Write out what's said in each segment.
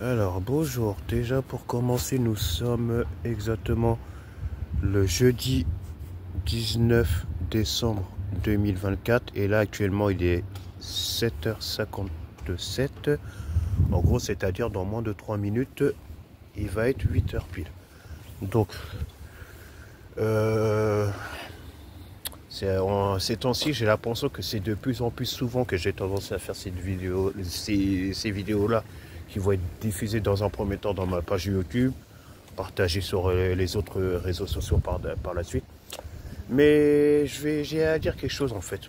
Alors, bonjour. Déjà, pour commencer, nous sommes exactement le jeudi 19 décembre 2024. Et là, actuellement, il est 7h57. En gros, c'est-à-dire dans moins de 3 minutes, il va être 8h pile. Donc, ces temps-ci, j'ai l'impression que c'est de plus en plus souvent que j'ai tendance à faire ces vidéos-là qui vont être diffusées dans un premier temps dans ma page YouTube, partagées sur les autres réseaux sociaux par la suite. Mais j'ai à dire quelque chose en fait.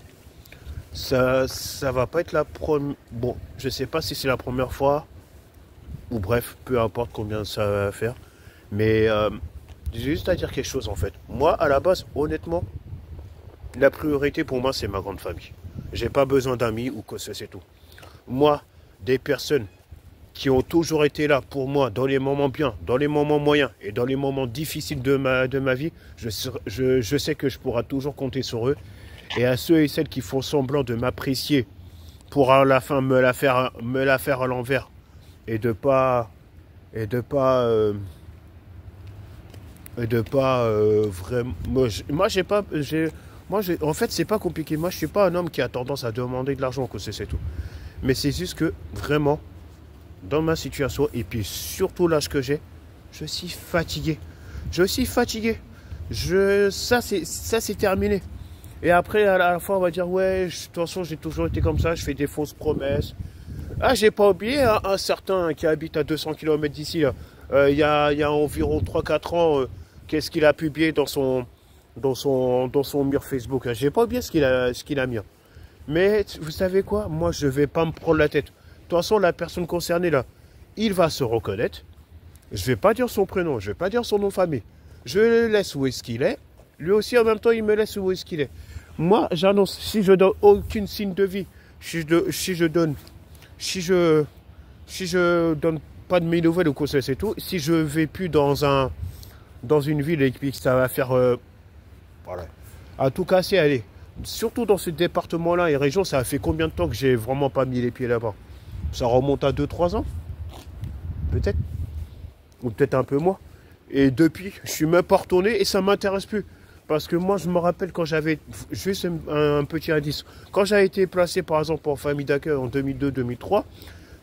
Ça va pas être la première. Bon, je sais pas si c'est la première fois, ou bref, peu importe combien ça va faire. Mais j'ai juste à dire quelque chose en fait. Moi, à la base, honnêtement, la priorité pour moi, c'est ma grande famille. J'ai pas besoin d'amis ou que c'est tout. Moi, des personnes qui ont toujours été là pour moi dans les moments bien, dans les moments moyens et dans les moments difficiles de ma vie, je sais que je pourrai toujours compter sur eux. Et à ceux et celles qui font semblant de m'apprécier pour à la fin me la faire à l'envers et de pas vraiment. En fait, c'est pas compliqué. Moi, je suis pas un homme qui a tendance à demander de l'argent, que c'est tout. Mais c'est juste que vraiment, dans ma situation et puis surtout l'âge que j'ai, je suis fatigué. Je suis fatigué. Ça c'est terminé. Et après, à la fin, on va dire ouais, de toute façon, j'ai toujours été comme ça. Je fais des fausses promesses. Ah, j'ai pas oublié un certain qui habite à 200 km d'ici. Il y a environ 3-4 ans, qu'est-ce qu'il a publié dans son mur Facebook. J'ai pas oublié ce qu'il a mis. Mais vous savez quoi? Moi, je vais pas me prendre la tête. De toute façon, la personne concernée là, il va se reconnaître. Je vais pas dire son prénom, je vais pas dire son nom de famille. Je le laisse où est-ce qu'il est. Lui aussi, en même temps, il me laisse où est-ce qu'il est. Moi, j'annonce, si je donne aucune signe de vie, si je donne pas de mes nouvelles ou quoi c'est tout, si je vais plus dans une ville et que ça va faire voilà. À tout casser, allez. Surtout dans ce département-là et région, ça a fait combien de temps que j'ai vraiment pas mis les pieds là-bas? Ça remonte à 2-3 ans, peut-être, ou peut-être un peu moins. Et depuis, je suis même pas retourné et ça m'intéresse plus. Parce que moi, je me rappelle quand j'avais, juste un petit indice, quand j'avais été placé par exemple en famille d'accueil en 2002-2003,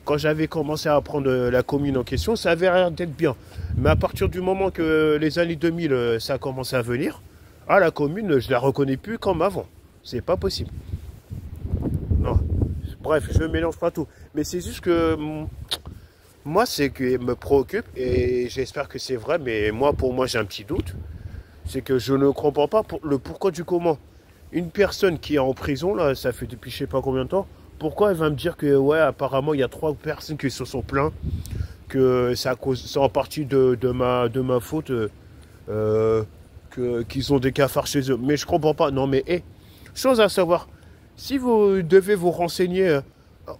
quand j'avais commencé à apprendre la commune en question, ça avait l'air d'être bien. Mais à partir du moment que les années 2000, ça a commencé à venir, la commune, je la reconnais plus comme avant. C'est pas possible. Non. Bref, je ne mélange pas tout. Mais c'est juste que moi, c'est qui me préoccupe et j'espère que c'est vrai, mais pour moi, j'ai un petit doute. C'est que je ne comprends pas le pourquoi du comment. Une personne qui est en prison, là, ça fait depuis je sais pas combien de temps, pourquoi elle va me dire que, ouais, apparemment, il y a 3 personnes qui se sont plaints, que c'est en partie de ma faute, qu'ils ont des cafards chez eux. Mais je comprends pas. Non, mais, chose à savoir, si vous devez vous renseigner,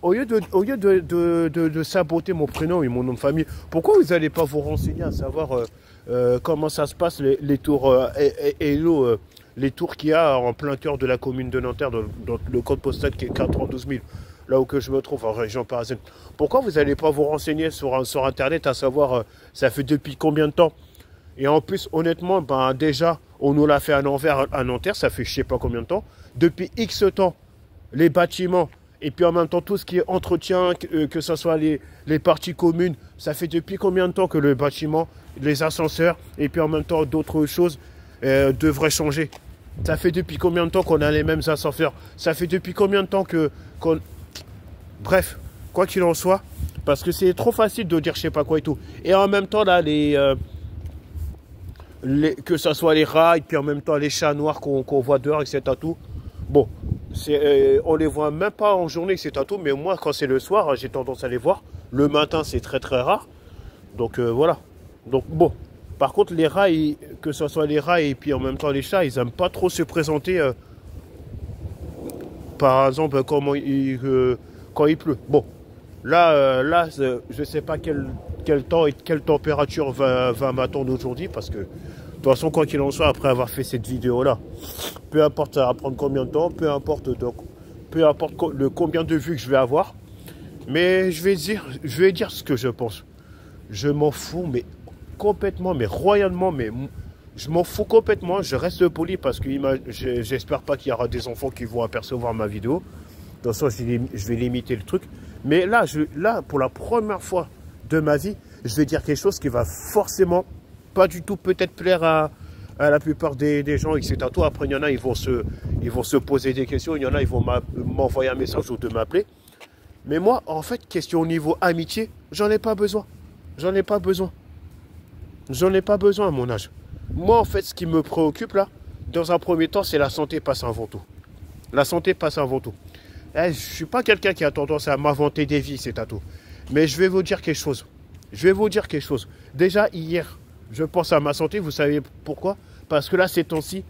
au lieu de saboter mon prénom et mon nom de famille, pourquoi vous n'allez pas vous renseigner à savoir comment ça se passe, les tours les tours qu'il y a en plein cœur de la commune de Nanterre, dans le code postal qui est 92 000, là où que je me trouve, en région parisienne. Pourquoi vous n'allez pas vous renseigner sur Internet à savoir ça fait depuis combien de temps? Et en plus, honnêtement, déjà, on nous l'a fait à l'envers à Nanterre, ça fait je sais pas combien de temps. Depuis X temps, les bâtiments, et puis en même temps tout ce qui est entretien, que ce soit les parties communes, ça fait depuis combien de temps que le bâtiment, les ascenseurs, et puis en même temps d'autres choses devraient changer? Ça fait depuis combien de temps qu'on a les mêmes ascenseurs? Ça fait depuis combien de temps qu'on... Bref, quoi qu'il en soit, parce que c'est trop facile de dire je sais pas quoi et tout. Et en même temps, là, que ce soit les rats, et puis en même temps les chats noirs qu'on voit dehors, etc. Tout. Bon, on les voit même pas en journée, etc. Tout, mais moi, quand c'est le soir, j'ai tendance à les voir. Le matin, c'est très très rare. Donc voilà. Donc bon. Par contre, les rats, que ce soit les rats et puis en même temps les chats, ils aiment pas trop se présenter. Par exemple, quand il pleut. Bon, là, je sais pas quel temps et quelle température va m'attendre aujourd'hui, parce que de toute façon, quoi qu'il en soit, après avoir fait cette vidéo-là, peu importe ça va prendre combien de temps, peu importe le combien de vues que je vais avoir, mais je vais dire ce que je pense. Je m'en fous, mais complètement, mais royalement, mais je m'en fous complètement. Je reste poli parce que j'espère pas qu'il y aura des enfants qui vont apercevoir ma vidéo. Dans le sens, je vais limiter le truc. Mais là, pour la première fois de ma vie, je vais dire quelque chose qui va forcément pas du tout peut-être plaire à la plupart des gens, etc. Après, il y en a, ils vont se poser des questions. Il y en a, ils vont m'envoyer un message ou de m'appeler. Mais moi, en fait, question au niveau amitié, j'en ai pas besoin. J'en ai pas besoin. J'en ai pas besoin à mon âge. Moi, en fait, ce qui me préoccupe là, dans un premier temps, c'est la santé passe avant tout. La santé passe avant tout. Je ne suis pas quelqu'un qui a tendance à m'inventer des vies, c'est à tout. Mais je vais vous dire quelque chose. Je vais vous dire quelque chose. Déjà, hier, je pense à ma santé. Vous savez pourquoi? Parce que là, ces temps-ci,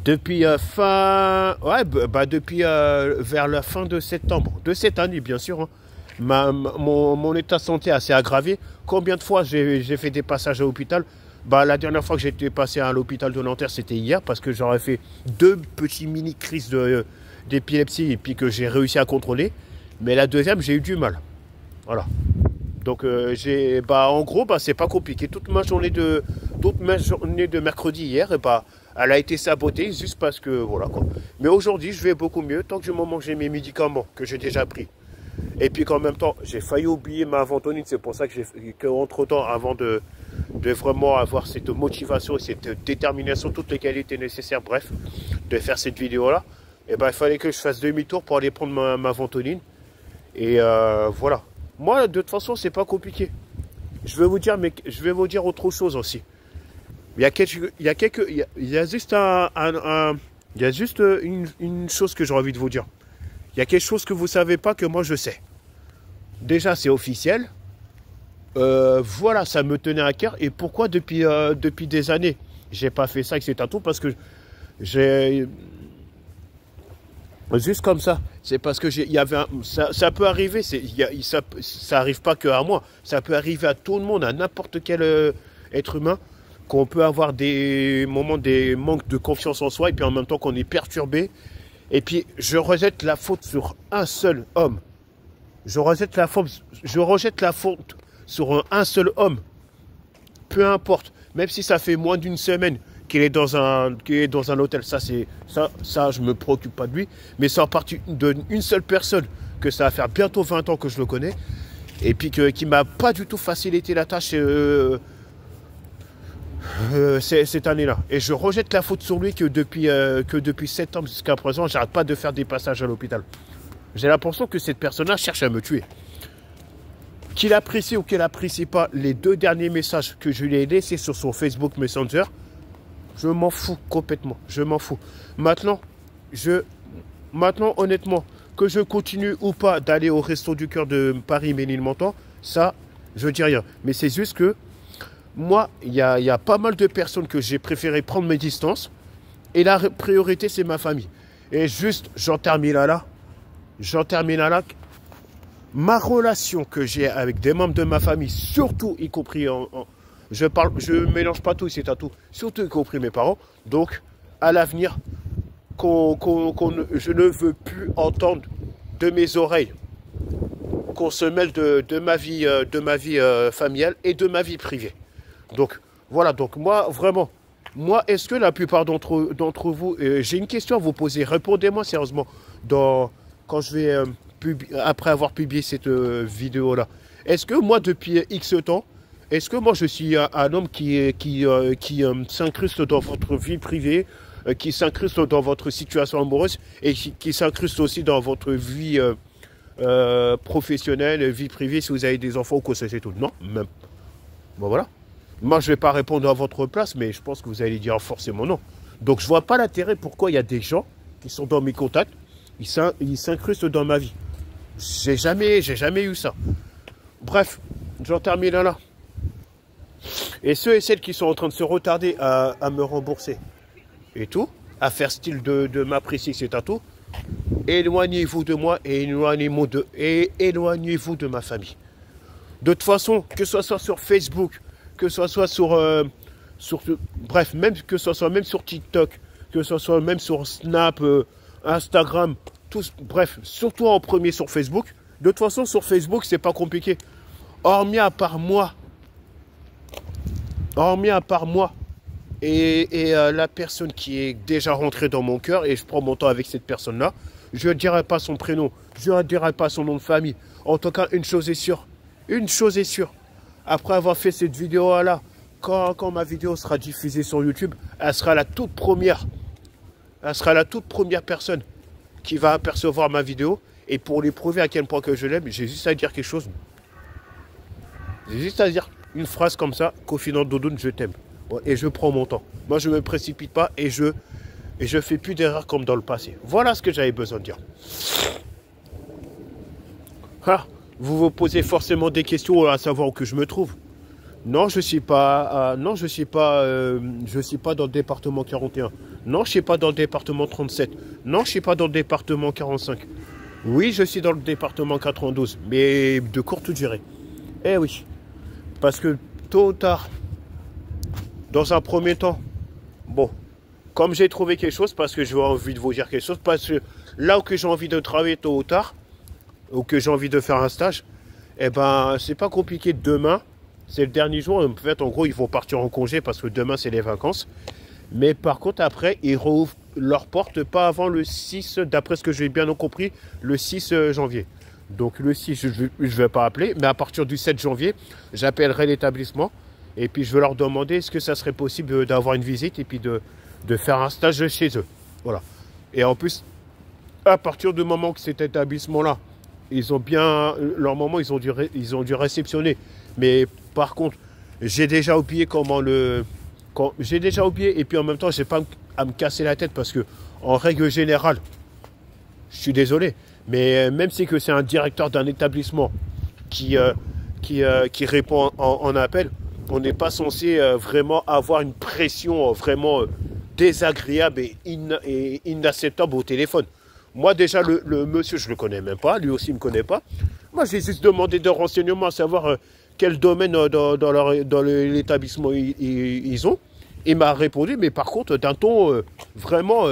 depuis depuis vers la fin de septembre, de cette année, bien sûr, hein, mon état de santé est assez aggravé. Combien de fois j'ai fait des passages à l'hôpital? La dernière fois que j'étais passé à l'hôpital de Nanterre, c'était hier, parce que j'aurais fait 2 petits mini-crises d'épilepsie et puis que j'ai réussi à contrôler. Mais la deuxième, j'ai eu du mal. Voilà. Donc, en gros, c'est pas compliqué. Toute ma journée de mercredi hier, elle a été sabotée juste parce que, voilà quoi. Mais aujourd'hui, je vais beaucoup mieux tant que du moment que j'ai mes médicaments que j'ai déjà pris. Et puis qu'en même temps, j'ai failli oublier ma ventoline. C'est pour ça qu'entre-temps, avant de vraiment avoir cette motivation et cette détermination, toutes les qualités nécessaires, bref, de faire cette vidéo-là, il fallait que je fasse demi-tour pour aller prendre ma ventoline. Et voilà. Moi, de toute façon, c'est pas compliqué. Je vais vous dire autre chose aussi. Il y a juste une chose que j'ai envie de vous dire. Il y a quelque chose que vous savez pas que moi je sais. Déjà, c'est officiel. Voilà, ça me tenait à cœur. Et pourquoi depuis des années, j'ai pas fait ça, etc. Parce que j'ai... Juste comme ça. C'est parce que ça peut arriver. Ça arrive pas que à moi. Ça peut arriver à tout le monde, à n'importe quel être humain, qu'on peut avoir des moments, des manques de confiance en soi, et puis en même temps qu'on est perturbé. Et puis, je rejette la faute sur un seul homme. Je rejette la faute sur un seul homme. Peu importe. Même si ça fait moins d'une semaine qu'il est dans un hôtel. Ça, je me préoccupe pas de lui. Mais c'est en partie d'une seule personne que ça va faire bientôt 20 ans que je le connais. Et puis qui m'a pas du tout facilité la tâche cette année-là. Et je rejette la faute sur lui que depuis septembre jusqu'à présent, j'arrête pas de faire des passages à l'hôpital. J'ai l'impression que cette personne-là cherche à me tuer. Qu'il apprécie ou qu'il n'apprécie pas les 2 derniers messages que je lui ai laissés sur son Facebook Messenger, je m'en fous complètement. Je m'en fous. Maintenant, honnêtement, que je continue ou pas d'aller au Resto du Cœur de Paris Ménilmontant, ça, je dis rien. Mais c'est juste que moi, il y a pas mal de personnes que j'ai préféré prendre mes distances. Et la priorité, c'est ma famille. Et juste, j'en termine là. Ma relation que j'ai avec des membres de ma famille, surtout y compris je mélange pas tout, c'est à tout, surtout y compris mes parents. Donc, à l'avenir, je ne veux plus entendre de mes oreilles qu'on se mêle de ma vie familiale et de ma vie privée. Donc, voilà. Donc, moi, vraiment, est-ce que la plupart d'entre vous, j'ai une question à vous poser, répondez-moi sérieusement quand je vais, après avoir publié cette vidéo-là. Est-ce que moi, depuis X temps, est-ce que moi, je suis un homme qui s'incruste dans votre vie privée, qui s'incruste dans votre situation amoureuse et qui s'incruste aussi dans votre vie professionnelle, vie privée, si vous avez des enfants ou quoi, c'est tout? Non, même. Bon, voilà. Moi, je ne vais pas répondre à votre place, mais je pense que vous allez dire forcément non. Donc, je ne vois pas l'intérêt pourquoi il y a des gens qui sont dans mes contacts, ils s'incrustent dans ma vie. J'ai jamais eu ça. Bref, j'en termine là. Et ceux et celles qui sont en train de se retarder à me rembourser et tout, à faire style de m'apprécier, c'est à tout, éloignez-vous de moi et éloignez-vous de ma famille. De toute façon, que ce soit sur Facebook, que ce soit bref, même que ce soit même sur TikTok, que ce soit même sur Snap, Instagram, bref, surtout en premier sur Facebook, De toute façon, sur Facebook, c'est pas compliqué. Hormis à part moi. Et la personne qui est déjà rentrée dans mon cœur, et je prends mon temps avec cette personne-là, je ne dirai pas son prénom, je ne dirai pas son nom de famille. En tout cas, une chose est sûre. Une chose est sûre. Après avoir fait cette vidéo-là, quand ma vidéo sera diffusée sur YouTube, elle sera la toute première. Elle sera la toute première personne qui va apercevoir ma vidéo. Et pour lui prouver à quel point que je l'aime, j'ai juste à dire quelque chose. J'ai juste à dire une phrase comme ça, confident Doudoune, je t'aime. Et je prends mon temps. Moi, je ne me précipite pas et je fais plus d'erreurs comme dans le passé. Voilà ce que j'avais besoin de dire. Ah, vous vous posez forcément des questions à savoir où que je me trouve. Non, je suis pas dans le département 41. Non, je suis pas dans le département 37. Non, je suis pas dans le département 45. Oui, je suis dans le département 92, mais de courte durée. Eh oui, parce que tôt ou tard, dans un premier temps, bon, comme j'ai trouvé quelque chose, parce que j'ai envie de vous dire quelque chose, parce que là où j'ai envie de travailler tôt ou tard, ou que j'ai envie de faire un stage, eh ben, c'est pas compliqué. Demain, c'est le dernier jour. En fait, en gros, ils vont partir en congé parce que demain, c'est les vacances. Mais par contre, après, ils rouvrent leurs portes pas avant le 6, d'après ce que j'ai bien compris, le 6 janvier. Donc le 6, je ne vais pas appeler, mais à partir du 7 janvier, j'appellerai l'établissement. Et puis, je vais leur demander est-ce que ça serait possible d'avoir une visite et puis de faire un stage chez eux. Voilà. Et en plus, à partir du moment que cet établissement-là, ils ont bien, leur moment, ils ont dû réceptionner. Mais par contre, j'ai déjà oublié j'ai déjà oublié et puis en même temps, j'ai pas à me casser la tête parce que, en règle générale, je suis désolé, mais même si que c'est un directeur d'un établissement qui répond en appel, on n'est pas censé vraiment avoir une pression vraiment désagréable et inacceptable au téléphone. Moi, déjà, le monsieur, je ne le connais même pas. Lui aussi, il ne me connaît pas. Moi, j'ai juste demandé des renseignements à savoir quel domaine dans l'établissement ils ont. Il m'a répondu, mais par contre, d'un ton vraiment,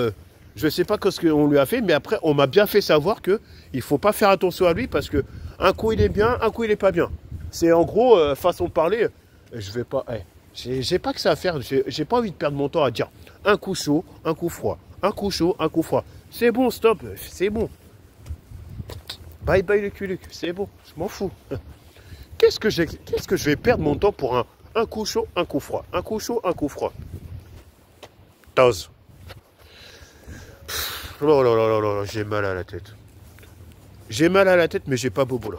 je ne sais pas ce qu'on lui a fait, mais après, on m'a bien fait savoir qu'il ne faut pas faire attention à lui parce que un coup, il est bien, un coup, il n'est pas bien. C'est en gros, façon de parler, je vais pas... j'ai pas que ça à faire. J'ai pas envie de perdre mon temps à dire un coup chaud, un coup froid. Un coup chaud, un coup froid. C'est bon, stop, c'est bon. Bye bye le culuc, c'est bon, je m'en fous. Qu'est-ce que je vais perdre mon temps pour un coup chaud, un coup froid. Un coup chaud, un coup froid. Taz. Oh là là là là, j'ai mal à la tête. J'ai mal à la tête, mais j'ai pas bobo là.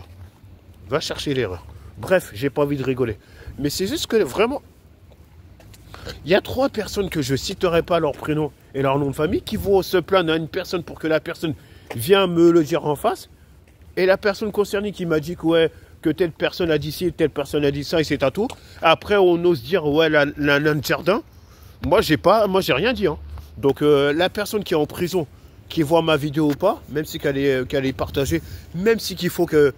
Va chercher l'erreur. Bref, j'ai pas envie de rigoler. Mais c'est juste que vraiment, il y a 3 personnes que je citerai pas leur prénom et leur nom de famille qui vont se plaindre à une personne pour que la personne vienne me le dire en face. Et la personne concernée qui m'a dit que, ouais, que telle personne a dit ci, telle personne a dit ça et c'est à tout. Après, on ose dire, ouais, la nain de jardin. Moi, j'ai rien dit. Hein. Donc, la personne qui est en prison, qui voit ma vidéo ou pas, même si qu'elle est partagée, même si qu'il faut que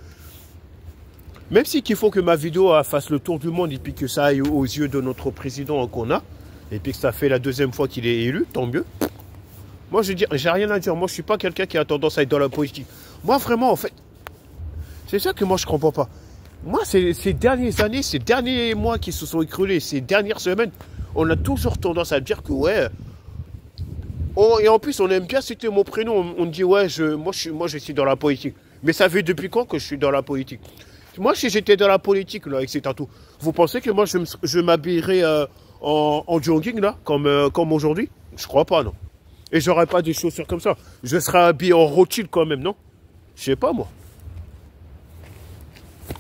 ma vidéo fasse le tour du monde et puis que ça aille aux yeux de notre président qu'on a, et puis que ça fait la 2e fois qu'il est élu, tant mieux. Moi, j'ai rien à dire. Moi, je suis pas quelqu'un qui a tendance à être dans la politique. Moi, vraiment, en fait, c'est ça que moi, je comprends pas. Moi, ces dernières années, ces derniers mois qui se sont écroulés, ces dernières semaines, on a toujours tendance à dire que, ouais... et en plus, on aime bien citer mon prénom. On me dit, ouais, moi, je suis dans la politique. Mais ça fait depuis quand que je suis dans la politique? Moi, si j'étais dans la politique, là, etc. Vous pensez que moi, je m'habillerais en jogging, là, comme aujourd'hui? Je crois pas, non. Et j'aurais pas des chaussures comme ça. Je serais habillé en Rothschild quand même, non? Je sais pas, moi.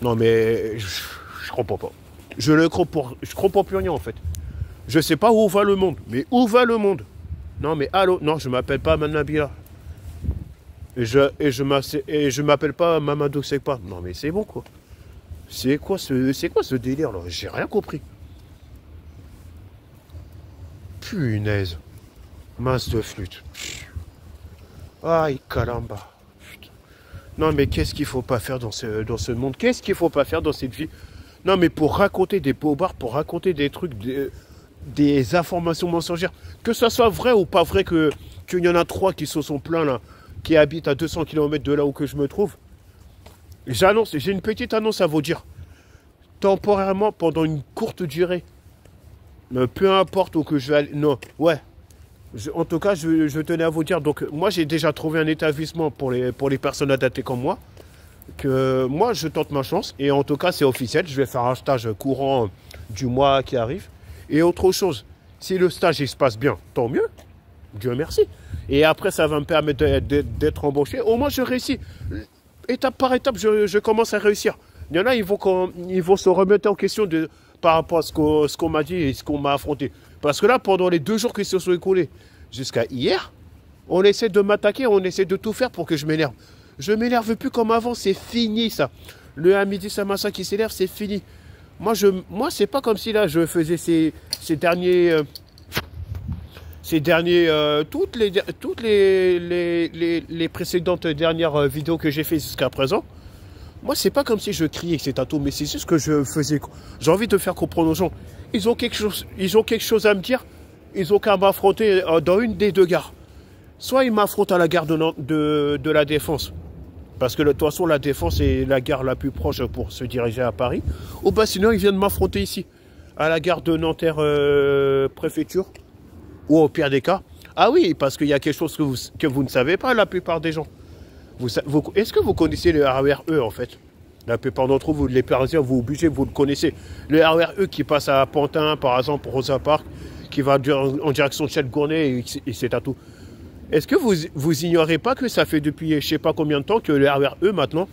Non, mais je comprends pas. Je comprends plus rien, en fait. Je sais pas où va le monde. Mais où va le monde? Non, mais allô? Non, je m'appelle pas Manabila. Et je m'appelle pas Mamadou Sekpa. Non, mais c'est bon, quoi. C'est quoi ce délire, là? J'ai rien compris. Punaise. Mince de flûte. Aïe, caramba. Putain. Non, mais qu'est-ce qu'il faut pas faire dans ce monde? Qu'est-ce qu'il faut pas faire dans cette vie? Non, mais pour raconter des bobards, pour raconter des trucs, des informations mensongères, que ça soit vrai ou pas vrai qu'il y en a 3 qui se sont plaints, là, qui habitent à 200 km de là où que je me trouve, J'annonce, j'ai une petite annonce à vous dire. Temporairement, pendant une courte durée, peu importe où que je vais aller, non, ouais. En tout cas, je tenais à vous dire, donc moi j'ai déjà trouvé un établissement pour les personnes adaptées comme moi, que moi je tente ma chance, et en tout cas c'est officiel, je vais faire un stage courant du mois qui arrive. Et autre chose, si le stage il se passe bien, tant mieux, Dieu merci. Et après ça va me permettre d'être embauché, au moins je réussis. Étape par étape, je commence à réussir. Il y en a, ils vont se remettre en question par rapport à ce qu'on m'a dit et ce qu'on m'a affronté. Parce que là, pendant les 2 jours qui se sont écoulés jusqu'à hier, on essaie de m'attaquer, on essaie de tout faire pour que je m'énerve. Je m'énerve plus comme avant, c'est fini ça. Le à midi Samassa qui s'énerve, c'est fini. Moi, c'est pas comme si là, je faisais ces derniers... toutes les précédentes dernières vidéos que j'ai fait jusqu'à présent, moi, c'est pas comme si je criais que c'est un tout, mais c'est juste que je faisais. J'ai envie de faire comprendre aux gens. Ils ont quelque chose à me dire. Ils ont qu'à m'affronter dans une des 2 gares. Soit ils m'affrontent à la gare de la Défense, parce que de toute façon, la Défense est la gare la plus proche pour se diriger à Paris. Ou bah sinon, ils viennent m'affronter ici, à la gare de Nanterre Préfecture, ou au pire des cas. Ah oui, parce qu'il y a quelque chose que vous ne savez pas, la plupart des gens. Est-ce que vous connaissez le RER E en fait? La plupart d'entre vous, les Parisiens, vous obligez, vous le connaissez. Le RER E qui passe à Pantin, par exemple, Rosa Parks, qui va en direction de Chelles-Gournay et c'est à tout. Est-ce que vous ignorez pas que ça fait depuis je ne sais pas combien de temps que le RER E maintenant?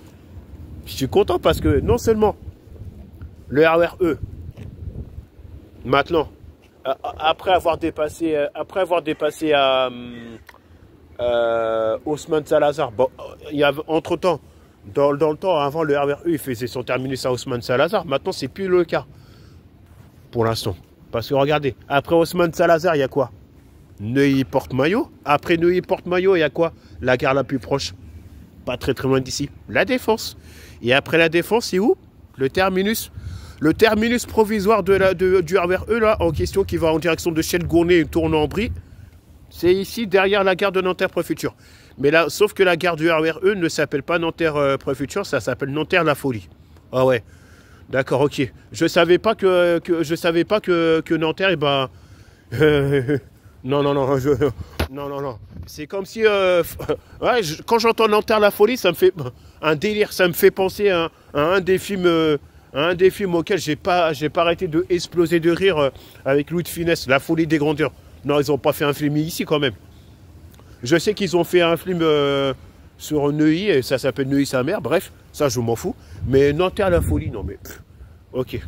Je suis content parce que non seulement le RER E, maintenant, après avoir dépassé à... Haussmann Salazar. Bon, il y a entre-temps, dans le temps, avant le RER E, il faisait son terminus à Haussmann Salazar. Maintenant, c'est plus le cas. Pour l'instant. Parce que regardez, après Haussmann Salazar, il y a quoi? Neuilly-Porte-Maillot. Après Neuilly-Porte-Maillot, il y a quoi? La gare la plus proche. Pas très très loin d'ici. La Défense. Et après la Défense, c'est où? Le terminus. Le terminus provisoire du RER E, là, en question, qui va en direction de Chelles-Gournay et tourne en Brie. C'est ici, derrière la gare de Nanterre Préfecture. Mais là, sauf que la gare du RER E ne s'appelle pas Nanterre Préfecture, ça s'appelle Nanterre La Folie. Ah ouais, d'accord, ok. Je savais pas que Nanterre, eh ben... non, non. C'est comme si... ouais, quand j'entends Nanterre La Folie, ça me fait un délire. Ça me fait penser à un des films auxquels j'ai pas arrêté de exploser de rire avec Louis de Funès, La Folie des Grandeurs. Non, ils n'ont pas fait un film ici quand même. Je sais qu'ils ont fait un film sur Neuilly, et ça s'appelle Neuilly sa mère, bref, ça je m'en fous. Mais Nanterre La Folie, non mais... Ok.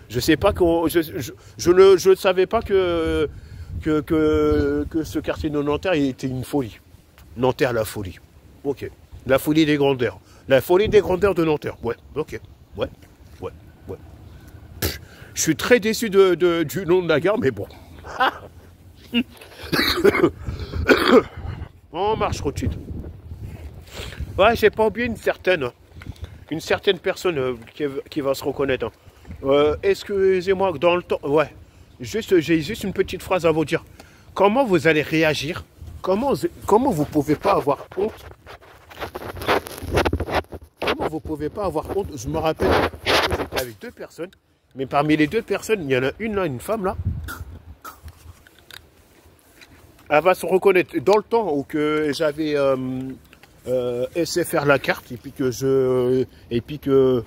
Je sais pas je ne savais pas que ce quartier de Nanterre était une folie. Nanterre La Folie. Ok. La Folie des Grandeurs. La Folie des Grandeurs de Nanterre. Ouais, ok. Ouais. Je suis très déçu du nom de la gare, mais bon. On marche, Rothschild. Ouais, j'ai pas oublié une certaine personne qui va se reconnaître. Excusez-moi, dans le temps... Ouais, j'ai juste une petite phrase à vous dire. Comment vous allez réagir? Comment vous pouvez pas avoir honte? Comment vous pouvez pas avoir honte? Je me rappelle que j'étais avec 2 personnes, mais parmi les 2 personnes, il y en a une là, une femme là. Elle va se reconnaître dans le temps où que j'avais SFR la carte et puis que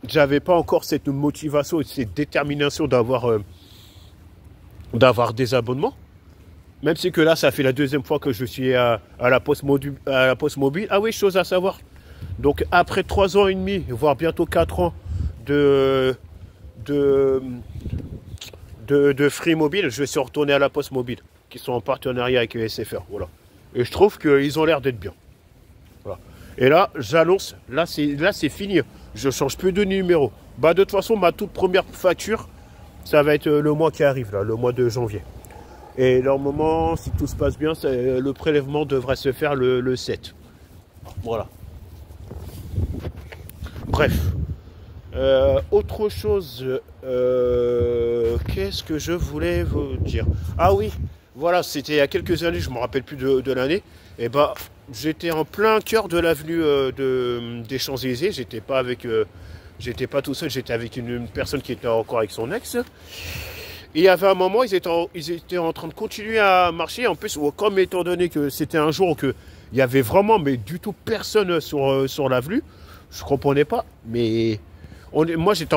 j'avais pas encore cette motivation et cette détermination d'avoir des abonnements. Même si que là, ça fait la 2e fois que je suis à la poste mobile. Ah oui, chose à savoir. Donc après 3 ans et demi, voire bientôt 4 ans de Free Mobile, je suis retourné à la poste mobile, qui sont en partenariat avec SFR. Voilà. Et je trouve qu'ils ont l'air d'être bien. Voilà. Et là, j'annonce, là c'est fini. Je ne change plus de numéro. Bah, de toute façon, ma toute première facture, ça va être le mois qui arrive, là, le mois de janvier. Et normalement, si tout se passe bien, le prélèvement devrait se faire le 7. Voilà. Bref. Autre chose, qu'est-ce que je voulais vous dire? Ah oui, voilà, c'était il y a quelques années, je ne me rappelle plus de l'année. Et bah, j'étais en plein cœur de l'avenue des Champs-Élysées. J'étais pas tout seul, j'étais avec une personne qui était encore avec son ex. Et il y avait un moment, ils étaient en train de continuer à marcher. En plus, comme étant donné que c'était un jour que il y avait vraiment, mais du tout personne sur l'avenue, je comprenais pas. Mais moi, ils étaient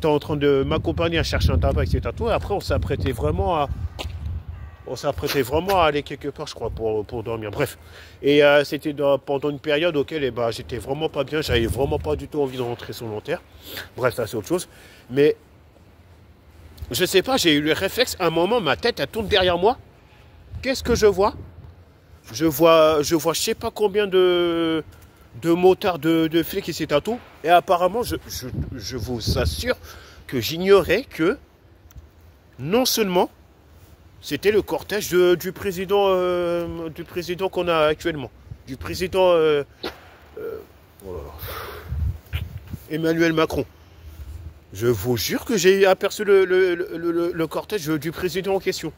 en train de m'accompagner à chercher un tabac, etc. Et après, on s'apprêtait vraiment à aller quelque part, je crois, pour dormir. Bref. Et c'était pendant une période auquel j'étais vraiment pas bien. J'avais vraiment pas du tout envie de rentrer sur mon terre. Bref, ça c'est autre chose. Mais je sais pas, j'ai eu le réflexe. À un moment, ma tête, elle tourne derrière moi. Qu'est-ce que je vois? Je vois je sais pas combien de motards, de flics, etc. Tout. Et apparemment, je vous assure que j'ignorais que non seulement c'était le cortège du président qu'on a actuellement. Du président Emmanuel Macron. Je vous jure que j'ai aperçu le cortège du président en question.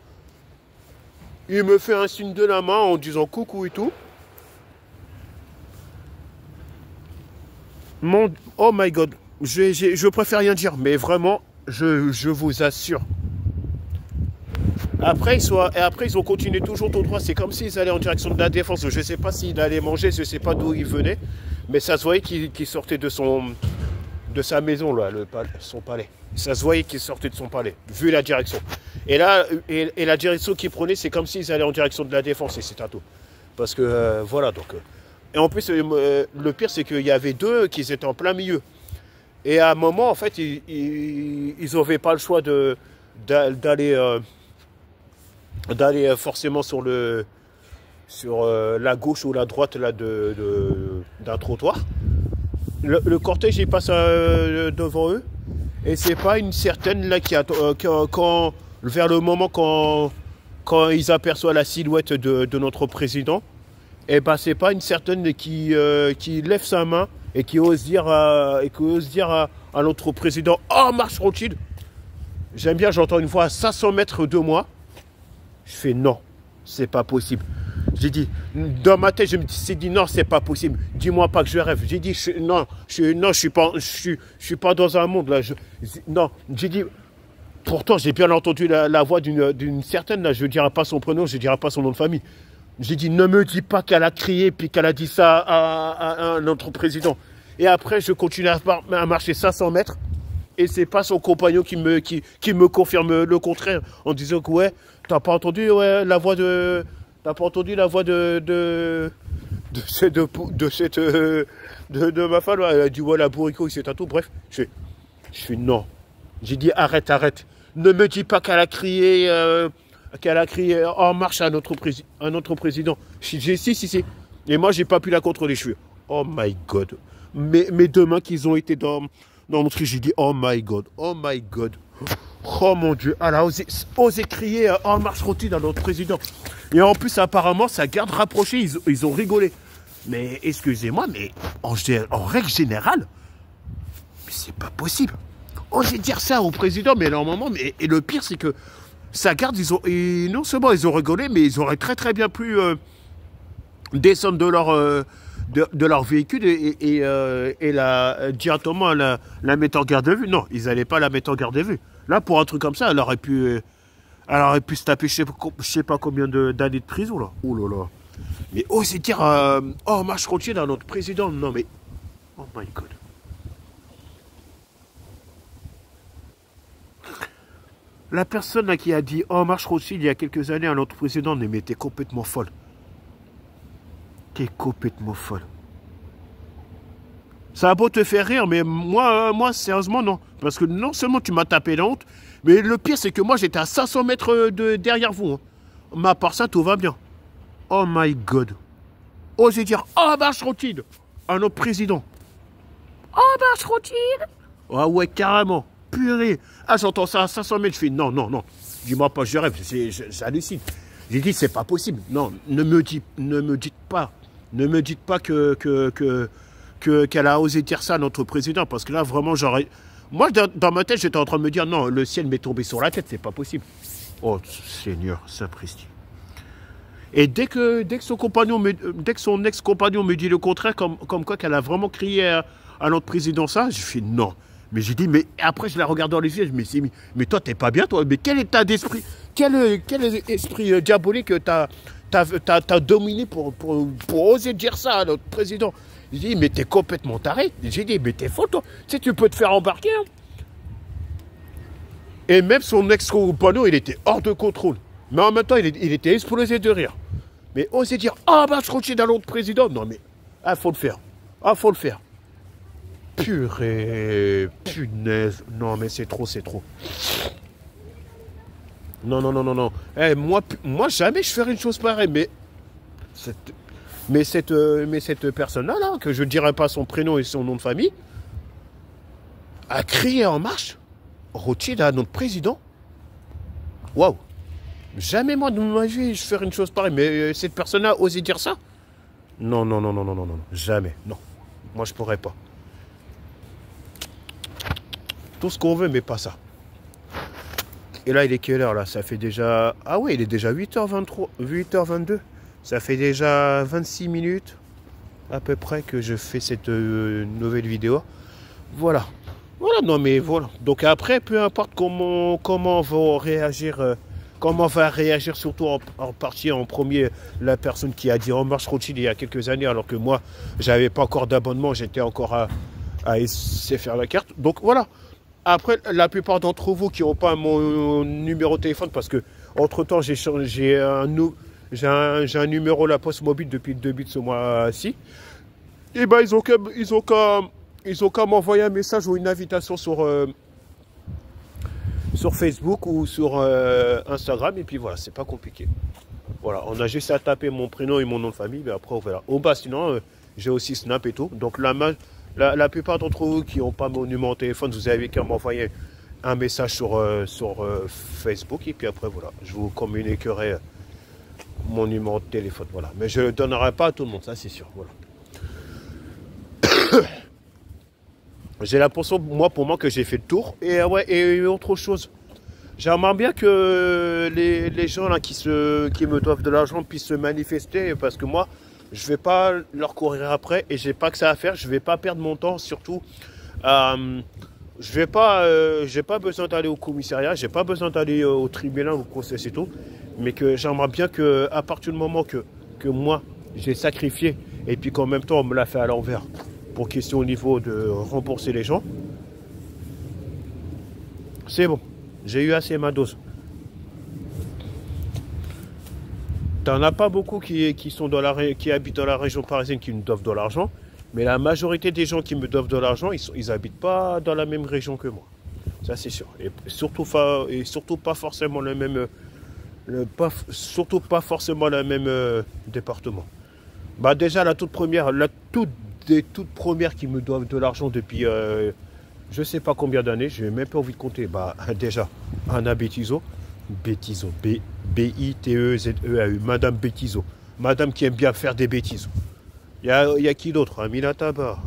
Il me fait un signe de la main en disant coucou et tout. Oh my god. Je préfère rien dire, mais vraiment, je vous assure. Après, ils ont continué toujours tout droit. C'est comme s'ils allaient en direction de la Défense. Je ne sais pas s'il allait manger, je ne sais pas d'où il venait. Mais ça se voyait qu'il sortait de sa maison, là, son palais. Ça se voyait qu'il sortait de son palais, vu la direction. Et là, et la direction qu'ils prenaient, c'est comme s'ils allaient en direction de la Défense, et c'est à tout. Parce que, voilà, donc... et en plus, le pire, c'est qu'il y avait deux qui étaient en plein milieu. Et à un moment, en fait, ils n'avaient pas le choix d'aller forcément sur la gauche ou la droite là, d'un trottoir. Le cortège, il passe devant eux. Et c'est pas une certaine là qui attend vers le moment quand ils aperçoivent la silhouette de notre président. Et ben c'est pas une certaine qui lève sa main et qui ose dire à notre président « Oh, marche Rothschild !» J'aime bien, j'entends une fois à 500 mètres de moi. Je fais non, c'est pas possible. J'ai dit, dans ma tête, je me suis dit non, c'est pas possible. Dis-moi pas que je rêve. J'ai dit je suis pas dans un monde là. Non, j'ai dit. Pourtant, j'ai bien entendu la voix d'une certaine là. Je ne dirai pas son prénom, je ne dirai pas son nom de famille. J'ai dit ne me dis pas qu'elle a crié puis qu'elle a dit ça à notre président. Et après, je continue à marcher 500 mètres. Et c'est pas son compagnon qui me confirme le contraire en disant que ouais, t'as pas entendu la voix de ma femme, elle a dit voilà bourrico, c'est tout. Bref, je fais non. J'ai dit arrête. Ne me dis pas qu'elle a crié en marche à notre président. J'ai si. Et moi j'ai pas pu la contrôler. Je fais oh my god. Mes deux mains qu'ils ont été dans mon truc, j'ai dit oh my god. Oh mon Dieu, elle a osé crier en marche Rothschild à notre président. Et en plus, apparemment, sa garde rapprochée, ils ont rigolé. Mais excusez-moi, mais en règle générale, mais c'est pas possible. Oser dire ça au président, mais normalement, et le pire, c'est que sa garde, non seulement ils ont rigolé, mais ils auraient très bien pu descendre de leur véhicule et directement la mettre en garde à vue. Non, ils n'allaient pas la mettre en garde à vue. Là, pour un truc comme ça, elle aurait pu se taper je sais pas combien d'années de prison, là. Oh là là. Mais oser dire, oh, marche Rothschild à notre président. Non, mais, oh my god. La personne là, qui a dit, oh, marche Rothschild il y a quelques années à notre président, mais t'es complètement folle. T'es complètement folle. Ça a beau te faire rire, mais moi, sérieusement, non. Parce que non seulement tu m'as tapé la honte, mais le pire, c'est que moi, j'étais à 500 mètres derrière vous. Hein. Mais à part ça, tout va bien. Oh my god. Osez dire, oh, marche Rothschild à notre président. Oh, marche Rothschild. Ah ouais, carrément. Purée. Ah, j'entends ça à 500 mètres, je fais, non. Dis-moi pas, je rêve, j'hallucine. J'ai dit, c'est pas possible. Non, ne me dites pas qu'elle a osé dire ça à notre président, parce que là, vraiment, j'aurais... Moi, dans ma tête, j'étais en train de me dire, non, le ciel m'est tombé sur la tête, c'est pas possible. Oh, Seigneur, sapristi. Et dès que son compagnon, dès que son ex-compagnon me dit le contraire, comme quoi qu'elle a vraiment crié à notre président ça, je fais non. Mais j'ai dit, mais après je la regarde dans les yeux, je me suis dit, mais toi t'es pas bien toi, mais quel état d'esprit, quel esprit diabolique t'as dominé pour oser dire ça à notre président. J'ai dit, mais t'es complètement taré. J'ai dit, mais t'es faux toi, tu sais tu peux te faire embarquer. Hein. Et même son ex-compagnon, il était hors de contrôle. Mais en même temps, il était explosé de rire. Mais oser dire, ah bah je continue dans l'autre président. Non mais, ah faut le faire. Ah faut le faire. Purée, punaise. Non mais c'est trop, c'est trop. Non, non, non, non, non. Eh, moi jamais je ferais une chose pareille. Mais cette personne-là, là, que je ne dirai pas son prénom et son nom de famille, a crié en marche. Rothschild à notre président. Waouh. Jamais moi de ma vie je ferais une chose pareille. Mais cette personne-là a osé dire ça? Non, non, non, non, non, non, non. Jamais. Non. Moi je pourrais pas. Tout ce qu'on veut, mais pas ça. Et là, il est quelle heure là? Ça fait déjà... Ah oui, il est déjà 8h23, 8h22. Ça fait déjà 26 minutes à peu près que je fais cette nouvelle vidéo. Voilà. Voilà, non mais voilà. Donc après, peu importe comment va réagir surtout en partie en premier la personne qui a dit en marche Rothschild il y a quelques années, alors que moi, j'avais pas encore d'abonnement, j'étais encore à essayer de faire la carte. Donc voilà. Après, la plupart d'entre vous qui n'ont pas mon numéro de téléphone, parce que entre temps j'ai un numéro la poste mobile depuis le début de ce mois-ci, et ben ils ont qu'à m'envoyer un message ou une invitation sur Facebook ou sur Instagram, et puis voilà, c'est pas compliqué. Voilà, on a juste à taper mon prénom et mon nom de famille, mais après on verra. Oh bah sinon, j'ai aussi Snap et tout. Donc la plupart d'entre vous qui n'ont pas mon numéro de téléphone, vous avez qu'à m'envoyer un message sur Facebook, et puis après voilà, je vous communiquerai mon numéro de téléphone. Voilà, mais je ne le donnerai pas à tout le monde, ça c'est sûr. Voilà. J'ai l'impression, moi, pour moi, que j'ai fait le tour. Et ouais, et autre chose. J'aimerais bien que les gens là qui me doivent de l'argent puissent se manifester, parce que moi, je vais pas leur courir après et j'ai pas que ça à faire. Je vais pas perdre mon temps, surtout. J'ai pas besoin d'aller au commissariat, j'ai pas besoin d'aller au tribunal ou au procès, c'est tout. Mais que j'aimerais bien que, à partir du moment que moi, j'ai sacrifié et puis qu'en même temps, on me l'a fait à l'envers, pour question au niveau de rembourser les gens, c'est bon, j'ai eu assez ma dose. T'en as pas beaucoup qui habitent dans la région parisienne qui me doivent de l'argent, mais la majorité des gens qui me doivent de l'argent, ils habitent pas dans la même région que moi. Ça c'est sûr. Et surtout pas forcément le même, surtout pas forcément le même département. Bah déjà la toute première qui me doivent de l'argent depuis je sais pas combien d'années, j'ai même pas envie de compter. Bah déjà Anna Bétizo, B-I-T-E-Z-E-A-U, Madame Bétizo, Madame qui aime bien faire des bêtises. Il y a qui d'autre? Amina Tabar.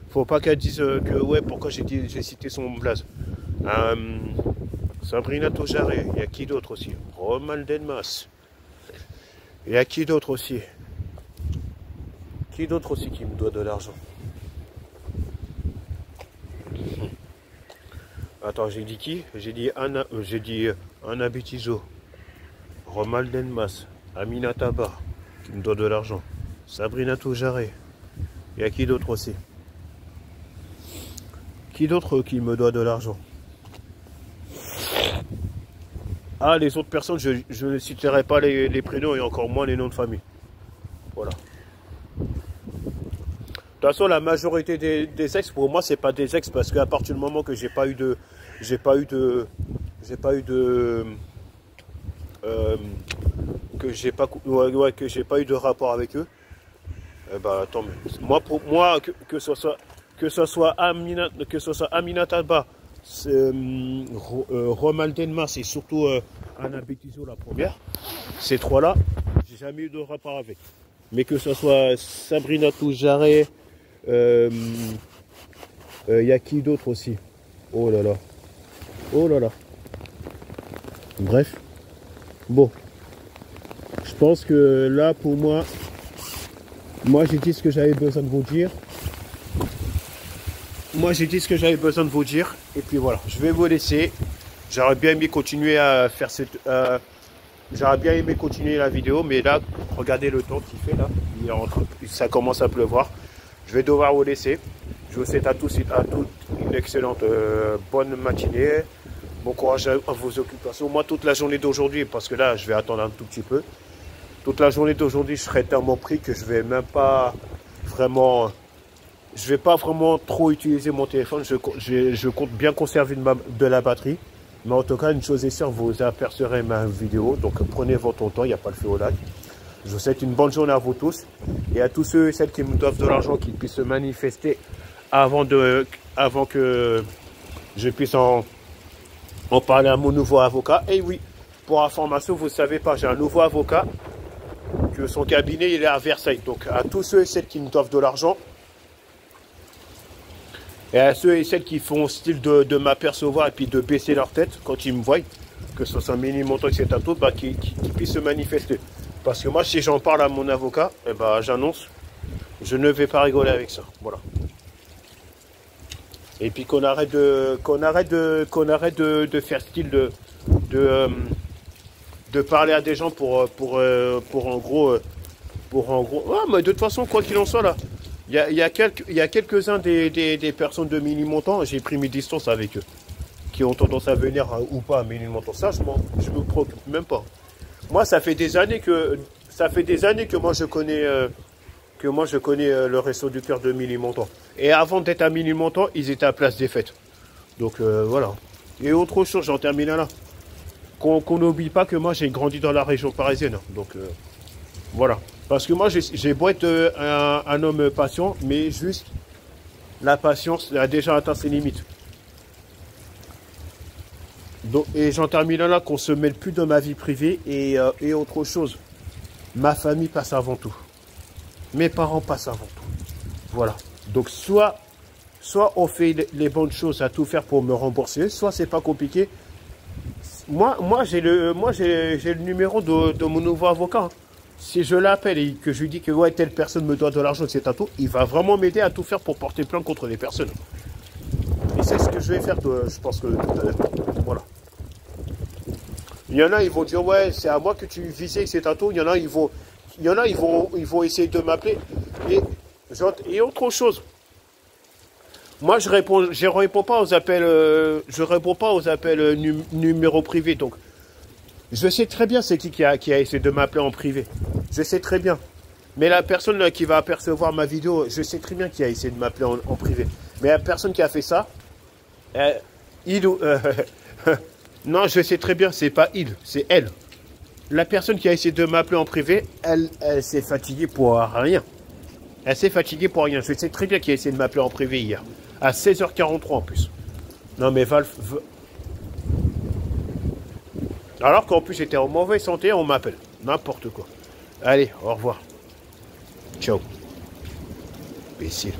Faut pas qu'elle dise que ouais, pourquoi j'ai cité son blaze. Sabrina Tojaré. Il y a qui d'autre aussi? Romal Denmas. Il y a qui d'autre aussi? Qui d'autre aussi qui me doit de l'argent? Attends, j'ai dit qui? J'ai dit Anna Bétizo, Romal Denmas, Amina Tabar, qui me doit de l'argent. Sabrina Toujaré. Il y a qui d'autre aussi? Qui d'autre qui me doit de l'argent? Ah, les autres personnes, je ne citerai pas les prénoms et encore moins les noms de famille. Voilà. De toute façon, la majorité des ex, pour moi, c'est pas des ex, parce qu'à partir du moment que j'ai pas eu de rapport avec eux, bah tant mieux. Moi, pour moi, que ce soit Amina Talba, Romal Denmas et surtout Anna Bétizo, la première, ces trois-là, j'ai jamais eu de rapport avec. Mais que ce soit Sabrina Toujaré, y a qui d'autre aussi? Oh là là. Oh là là. Bref. Bon. pense que là, pour moi, j'ai dit ce que j'avais besoin de vous dire. Moi, j'ai dit ce que j'avais besoin de vous dire. Et puis voilà, je vais vous laisser. J'aurais bien aimé continuer à faire cette... j'aurais bien aimé continuer la vidéo, mais là, regardez le temps qu'il fait là. Ça commence à pleuvoir. Je vais devoir vous laisser. Je vous souhaite à tous et à toutes une excellente bonne matinée. Bon courage à vos occupations. Moi, toute la journée d'aujourd'hui, parce que là, je vais attendre un tout petit peu. Toute la journée d'aujourd'hui, je serai tellement pris que je vais même pas vraiment... Je vais pas vraiment trop utiliser mon téléphone. Je compte bien conserver de la batterie. Mais en tout cas, une chose est sûre, vous apercevrez ma vidéo. Donc, prenez votre temps, il n'y a pas le feu au lac. Je vous souhaite une bonne journée à vous tous. Et à tous ceux et celles qui me doivent de l'argent, qu'ils puissent se manifester avant que je puisse en parler à mon nouveau avocat. Et oui, pour information, vous ne savez pas, j'ai un nouveau avocat, que son cabinet il est à Versailles. Donc, à tous ceux et celles qui me doivent de l'argent, et à ceux et celles qui font style de m'apercevoir et puis de baisser leur tête quand ils me voient, que ce soit un mini montant, etc., bah, qui puissent se manifester. Parce que moi, si j'en parle à mon avocat, eh ben, j'annonce, je ne vais pas rigoler avec ça. Voilà. Et puis qu'on arrête de faire style de parler à des gens pour en gros. Ouais, mais de toute façon, quoi qu'il en soit là. Il y a quelques-uns des personnes de mini-montant, j'ai pris mes distances avec eux, qui ont tendance à venir ou pas à mini-montant. Ça, je me préoccupe même pas. Moi, ça fait des années que moi je connais le Resto du Cœur de mini-montant. Et avant d'être à mini-montant, ils étaient à Place des Fêtes. Donc voilà. Et autre chose, j'en termine là. Qu'on n'oublie pas que moi j'ai grandi dans la région parisienne. Donc voilà. Parce que moi, j'ai beau être un homme patient, mais juste, la patience a déjà atteint ses limites. Donc, et j'en termine là, qu'on se mêle plus de ma vie privée et autre chose. Ma famille passe avant tout. Mes parents passent avant tout. Voilà. Donc, soit on fait les bonnes choses à tout faire pour me rembourser, soit c'est pas compliqué. Moi j'ai le numéro de mon nouveau avocat. Hein. Si je l'appelle et que je lui dis que ouais, telle personne me doit de l'argent, c'est à tout, il va vraiment m'aider à tout faire pour porter plainte contre les personnes. Et c'est ce que je vais faire, je pense que tout à l'heure. Voilà. Il y en a, ils vont dire ouais, c'est à moi que tu visais, c'est à tout. Il y en a, ils vont essayer de m'appeler. Et autre chose. Moi, je réponds pas aux appels, numéro privé. Donc, je sais très bien c'est qui a essayé de m'appeler en privé. Je sais très bien. Mais la personne là, qui va apercevoir ma vidéo, je sais très bien qui a essayé de m'appeler en privé. Mais la personne qui a fait ça, non, je sais très bien, c'est pas il, c'est elle. La personne qui a essayé de m'appeler en privé, elle s'est fatiguée pour rien. Elle s'est fatiguée pour rien. Je sais très bien qui a essayé de m'appeler en privé hier. À 16h43 en plus. Non mais Valve... Alors qu'en plus j'étais en mauvaise santé, on m'appelle. N'importe quoi. Allez, au revoir. Ciao. Imbécile.